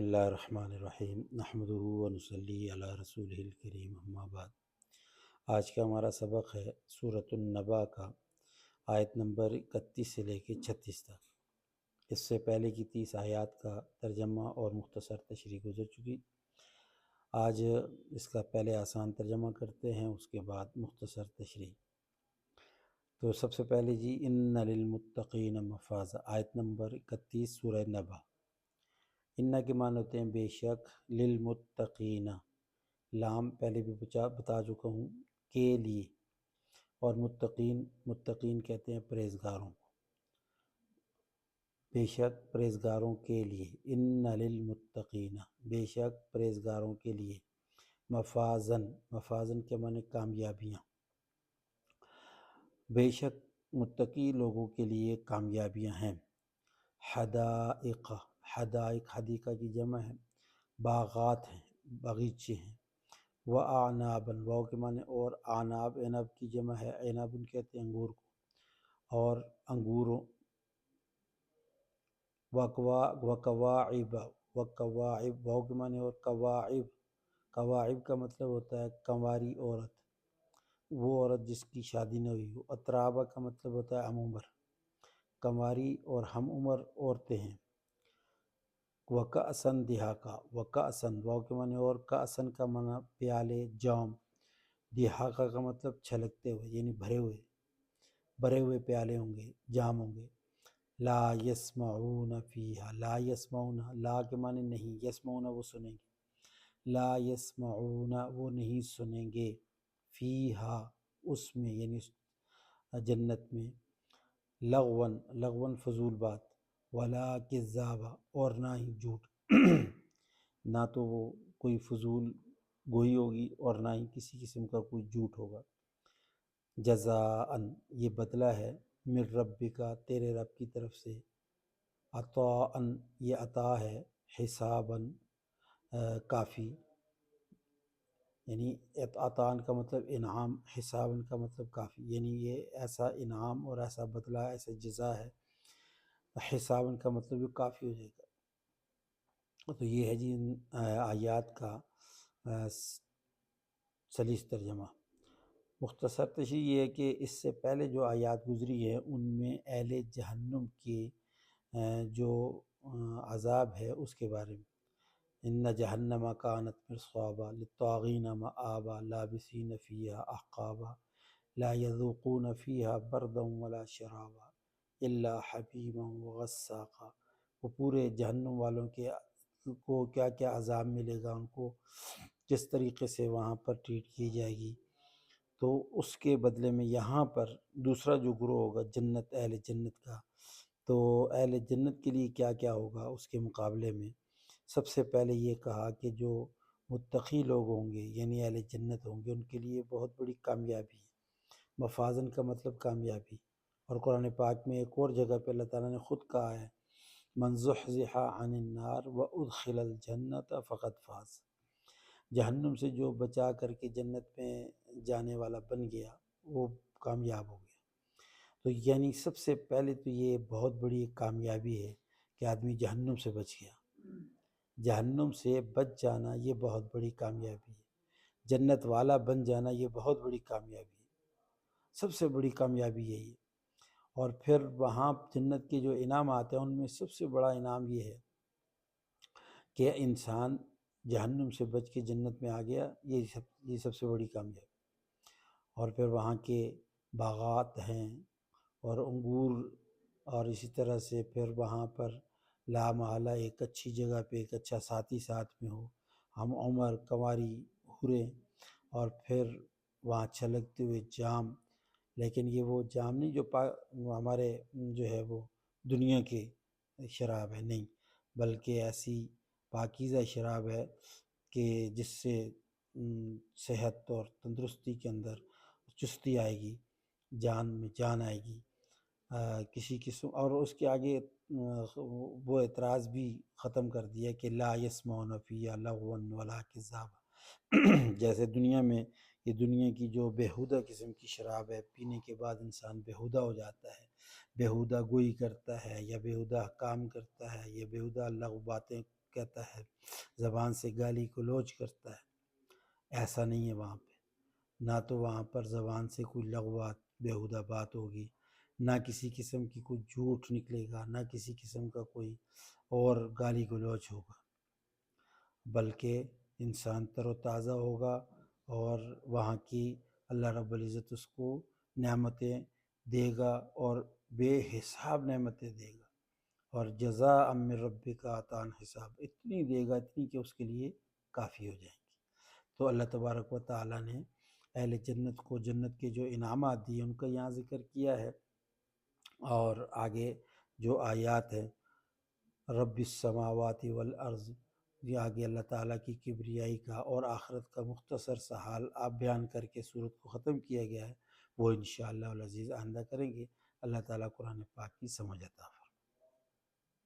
بسم اللہ الرحمن الرحیم نحمدہ ونصلی علی رسولہ الکریم اما بعد۔ آج کا ہمارا سبق ہے سورۃ النبا کا آیت نمبر 31 سے لے کے 36 تک۔ اس سے پہلے کی 30 آیات کا ترجمہ اور مختصر تشریح گزر چکی۔ آج اس کا پہلے آسان ترجمہ کرتے ہیں، اس کے بعد مختصر تشریح۔ تو سب سے پہلے جی ان للمتقین مفازا، آیت نمبر 31 سورہ نبا۔ ان کے معنی ہوتے ہیں بے شک، للمتقین، لام پہلے بھی بتا چکا ہوں، کے لیے، اور متقین کہتے ہیں پرہیزگاروں کو، بے شک پرہیزگاروں کے لیے، ان للمتقین، بے شک پرہیزگاروں کے لیے، مفازن کے معنی کامیابیاں، بے شک متقی لوگوں کے لیے کامیابیاں ہیں۔ حدائق، حدیقہ کی جمع ہے، باغات ہیں، باغیچے ہیں۔ وَأَعْنَابًا، واو کے معنی اور، اعناب عنب کی جمع ہے، عنب کہتے ہیں انگور کو، اور انگوروں۔ وَكَوَاعِبَ، واو کے معنی اور، کواعب کا مطلب ہوتا ہے کنواری عورت، وہ عورت جس کی شادی نہ ہوئی ہو۔ اترابہ کا مطلب ہوتا ہے ہم عمر، کنواری اور ہم عمر عورتیں ہیں۔ وَكَأْسًا دہاقہ، وَكَأْسًا واو کے معنی اور، کأسن کا معنی پیالے، جام، دہاقہ کا مطلب چھلکتے ہوئے، یعنی بھرے ہوئے پیالے ہوں گے، جام ہوں گے۔ لا یسمعون فیہا، لا یسمعون، لا کے معنی نہیں، یسمعون وہ سنیں گے، لا یسمعون وہ نہیں سنیں گے، فیہا اس میں، یعنی جنت میں، لغون فضول بات، ولا کذابا اور نہ ہی جھوٹ، نہ تو وہ کوئی فضول گوئی ہوگی اور نہ ہی کسی قسم کا کوئی جھوٹ ہوگا۔ جزاءً یہ بدلہ ہے، من ربک تیرے رب کی طرف سے، عطاءً یہ عطا ہے، حساباً کافی، یعنی عطاءً کا مطلب انعام، حساباً کا مطلب کافی، یعنی یہ ایسا انعام اور ایسا بدلہ، ایسا جزا ہے، حساباً کا مطلب یہ کافی ہو جائے گا۔ تو یہ ہے جی ان آیات کا سلیس ترجمہ۔ مختصر تشریح یہ ہے کہ اس سے پہلے جو آیات گزری ہے ان میں اہل جہنم کے جو عذاب ہے اس کے بارے میں، ان جہنم کانت مرصادا للطاغین مآبا لابسین فیہا احقابا لا یذوقون فیہا بردا ولا شرابا الا حمیما وغساقا۔ وہ پورے جہنم والوں کو کیا کیا عذاب ملے گا، ان کو کس طریقے سے وہاں پر ٹریٹ کی جائے گی، تو اس کے بدلے میں یہاں پر دوسرا جو گروہ ہوگا جنت، اہل جنت کا، تو اہل جنت کے لیے کیا کیا ہوگا اس کے مقابلے میں۔ سب سے پہلے یہ کہا کہ جو متقی لوگ ہوں گے یعنی اہل جنت ہوں گے، ان کے لیے بہت بڑی کامیابی ہے۔ مفازن کا مطلب کامیابی، اور قرآن پاک میں ایک اور جگہ پہ اللہ تعالیٰ نے خود کہا ہے، من زحزح عن النار وادخل الجنت فقد فاز، جہنم سے جو بچا کر کے جنت میں جانے والا بن گیا وہ کامیاب ہو گیا۔ تو یعنی سب سے پہلے تو یہ بہت بڑی کامیابی ہے کہ آدمی جہنم سے بچ گیا، جہنم سے بچ جانا یہ بہت بڑی کامیابی ہے، جنت والا بن جانا یہ بہت بڑی کامیابی ہے، سب سے بڑی کامیابی یہی ہے۔ اور پھر وہاں جنت کے جو انعامات ہیں ان میں سب سے بڑا انعام یہ ہے کہ انسان جہنم سے بچ کے جنت میں آ گیا، یہ سب سے بڑی کامیابی۔ اور پھر وہاں کے باغات ہیں اور انگور، اور اسی طرح سے پھر وہاں پر لا محالہ ایک اچھی جگہ پہ ایک اچھا ساتھی ساتھ میں ہو، ہم عمر، کنواری، حوریں، اور پھر وہاں چھلکتے ہوئے جام، لیکن یہ وہ جام نہیں جو ہمارے جو ہے وہ دنیا کے شراب ہے، نہیں، بلکہ ایسی پاکیزہ شراب ہے کہ جس سے صحت اور تندرستی کے اندر چستی آئے گی، جان میں جان آئے گی کسی قسم۔ اور اس کے آگے وہ اعتراض بھی ختم کر دیا کہ لا یسمعون فیہا لغوا ولا کذابا، جیسے دنیا میں یہ دنیا کی جو بیہودہ قسم کی شراب ہے، پینے کے بعد انسان بیہودہ ہو جاتا ہے، بیہودہ گوئی کرتا ہے یا بیہودہ کام کرتا ہے یا بیہودہ لغو باتیں کہتا ہے، زبان سے گالی گلوچ کرتا ہے، ایسا نہیں ہے وہاں پہ۔ نہ تو وہاں پر زبان سے کوئی لغوات بیہودہ بات ہوگی، نہ کسی قسم کی کوئی جھوٹ نکلے گا، نہ کسی قسم کا کوئی اور گالی گلوچ ہوگا، بلکہ انسان تر و تازہ ہوگا، اور وہاں کی اللہ رب العزت اس کو نعمتیں دے گا، اور بے حساب نعمتیں دے گا، اور جزاء من ربک عطاء حساب، اتنی دے گا، اتنی کہ اس کے لیے کافی ہو جائیں گی۔ تو اللہ تبارک و تعالیٰ نے اہل جنت کو جنت کے جو انعامات دیے ان کا یہاں ذکر کیا ہے، اور آگے جو آیات ہیں رب السماوات والارض، یہ آگے اللہ تعالیٰ کی کبریائی کا اور آخرت کا مختصر سا حال آپ بیان کر کے صورت کو ختم کیا گیا ہے، وہ انشاءاللہ العزیز آئندہ کریں گے۔ اللہ تعالیٰ قرآن پاک کی سمجھ عطا فرمائے۔